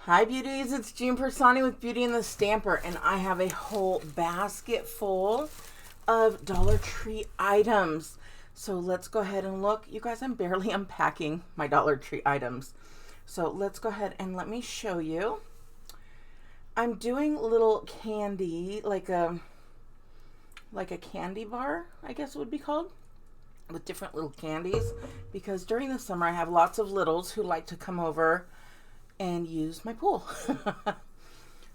Hi beauties, it's Jean Piersanti with Beauty and the Stamper, and I have a whole basket full of Dollar Tree items. So let's go ahead and look. You guys, I'm barely unpacking my Dollar Tree items. So let's go ahead and let me show you. I'm doing little candy, like a candy bar, I guess it would be called, with different little candies, because during the summer I have lots of littles who like to come over and use my pool.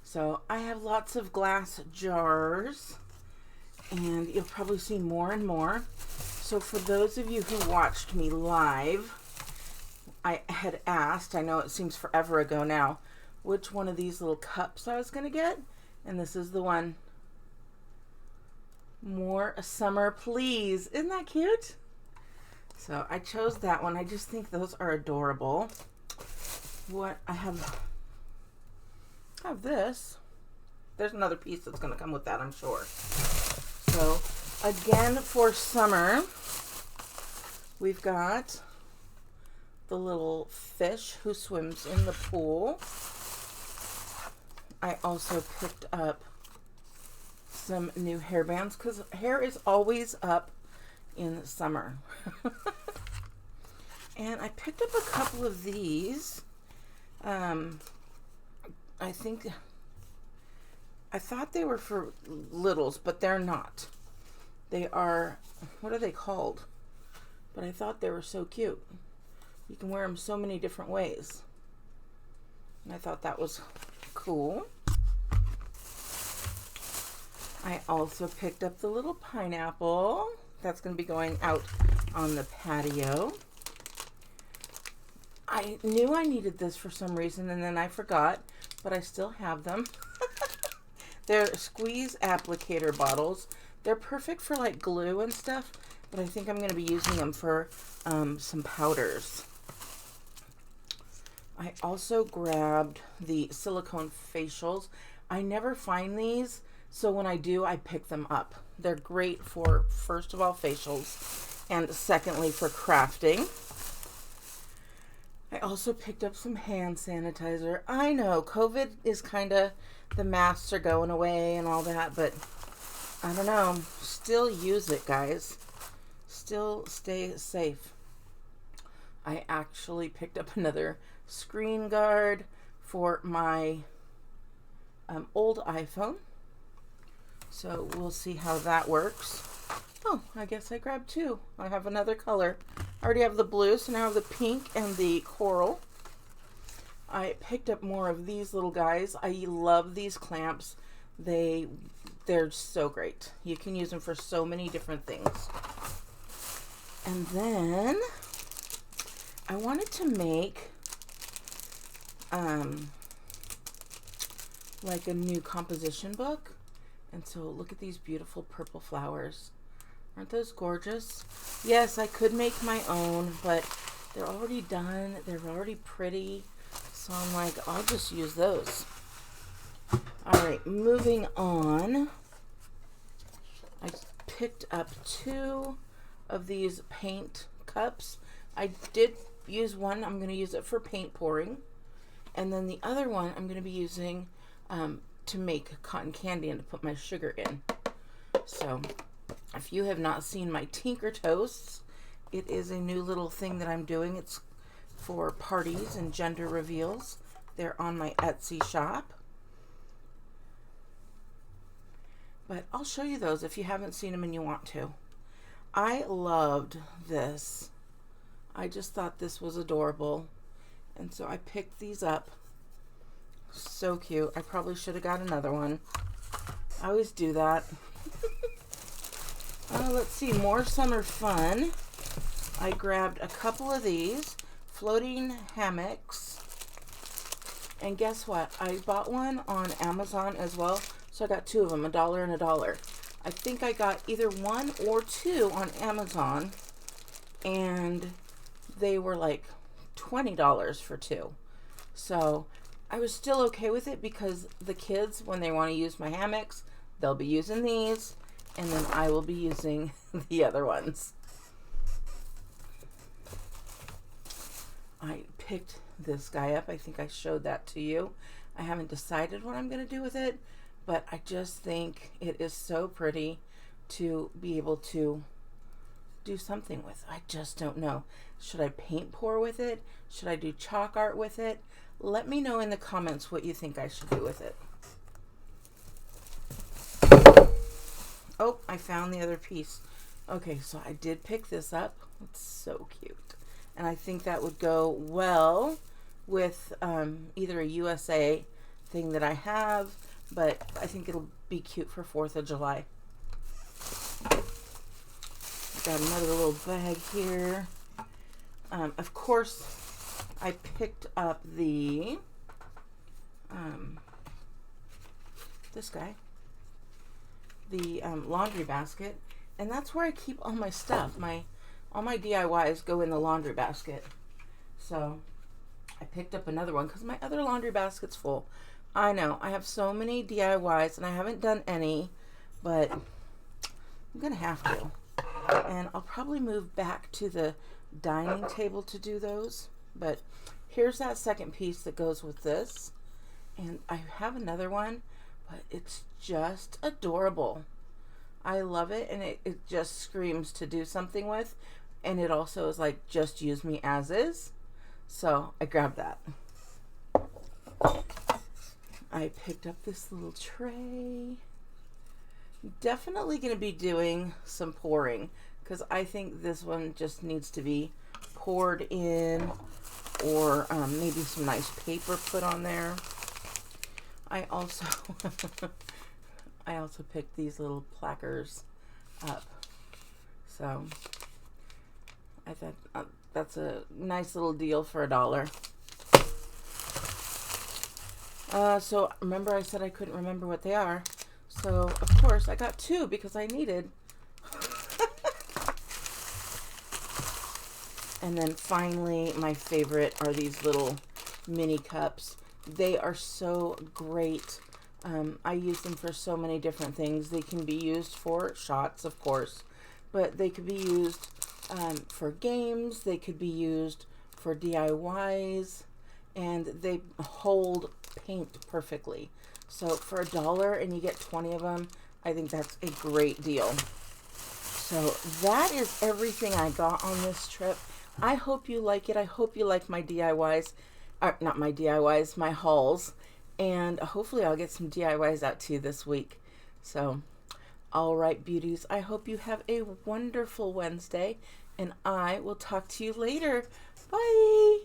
So I have lots of glass jars, and you'll probably see more and more. So for those of you who watched me live, I had asked, I know it seems forever ago now, which one of these little cups I was going to get, and this is the one. More summer, please. Isn't that cute? So I chose that one. I just think those are adorable. What I have this. There's another piece that's going to come with that, I'm sure. So again, for summer, we've got the little fish who swims in the pool. I also picked up some new hairbands because hair is always up in the summer. And I picked up a couple of these. I thought they were for littles, but they're not. They are, what are they called? But I thought they were so cute. You can wear them so many different ways. And I thought that was cool. I also picked up the little pineapple. That's going to be going out on the patio. I knew I needed this for some reason, and then I forgot, but I still have them. They're squeeze applicator bottles. They're perfect for like glue and stuff, but I think I'm going to be using them for some powders. I also grabbed the silicone facials. I never find these, so when I do, I pick them up. They're great for, first of all, facials, and secondly, for crafting. I also picked up some hand sanitizer. I know COVID is kind of, the masks are going away and all that, but I don't know. Still use it, guys. Still stay safe. I actually picked up another screen guard for my old iPhone. So we'll see how that works. Oh, I guess I grabbed two. I have another color. I already have the blue, so now I have the pink and the coral. I picked up more of these little guys. I love these clamps. They're so great. You can use them for so many different things. And then I wanted to make like a new composition book. And so look at these beautiful purple flowers. Aren't those gorgeous? Yes, I could make my own, but they're already done. They're already pretty. So I'm like, I'll just use those. All right, moving on. I picked up two of these paint cups. I did use one. I'm going to use it for paint pouring. And then the other one I'm going to be using to make cotton candy and to put my sugar in. So if you have not seen my Tinker Toasts, it is a new little thing that I'm doing. It's for parties and gender reveals. They're on my Etsy shop. But I'll show you those if you haven't seen them and you want to. I loved this. I just thought this was adorable. And so I picked these up. So cute. I probably should have got another one. I always do that. Let's see, more summer fun. I grabbed a couple of these floating hammocks. And guess what? I bought one on Amazon as well. So I got two of them, $1 and $1. I think I got either one or two on Amazon. And they were like $20 for two. So I was still okay with it because the kids, when they want to use my hammocks, they'll be using these, and then I will be using the other ones. I picked this guy up. I think I showed that to you. I haven't decided what I'm going to do with it, but I just think it is so pretty to be able to do something with. I just don't know. Should I paint pour with it? Should I do chalk art with it? Let me know in the comments what you think I should do with it. Oh, I found the other piece. Okay, so I did pick this up. It's so cute. And I think that would go well with either a USA thing that I have, but I think it'll be cute for 4th of July. Got another little bag here. Of course, I picked up the this guy, the laundry basket, and that's where I keep all my stuff. All my DIYs go in the laundry basket. So I picked up another one because my other laundry basket's full. I know I have so many DIYs and I haven't done any, but I'm gonna have to. And I'll probably move back to the dining table to do those. But here's that second piece that goes with this. And I have another one, but it's just adorable. I love it, and it just screams to do something with. And it also is like, just use me as is. So I grabbed that. I picked up this little tray. Definitely going to be doing some pouring, because I think this one just needs to be poured in, or maybe some nice paper put on there. I also picked these little placards up. So I thought that's a nice little deal for $1. So remember I said I couldn't remember what they are. So of course I got 2 because I needed. And then finally, my favorite are these little mini cups. They are so great. I use them for so many different things. They can be used for shots, of course, but they could be used for games. They could be used for DIYs, and they hold paint perfectly. So for $1 and you get 20 of them, I think that's a great deal. So that is everything I got on this trip. I hope you like it. I hope you like my DIYs. Not my DIYs, my hauls. And hopefully I'll get some DIYs out to you this week. So, all right, beauties. I hope you have a wonderful Wednesday. And I will talk to you later. Bye.